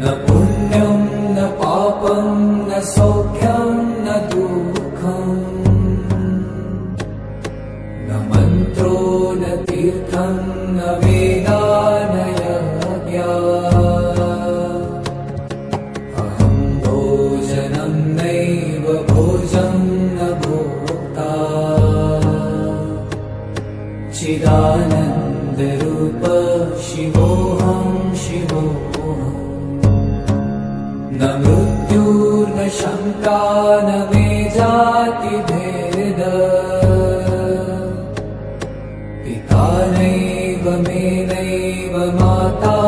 न पुण्यं न पापं न सौख्यं न दुःखम् न मन्त्रो न तीर्थं न वेदा न यज्ञा अहं भोजनं नैव भोजं न भोक्ता चिदानन्दरूप शिवोऽहं शिवोऽहम् न मृत्युर्न शङ्का न मे जातिभेद पिता नैव मे नैव माता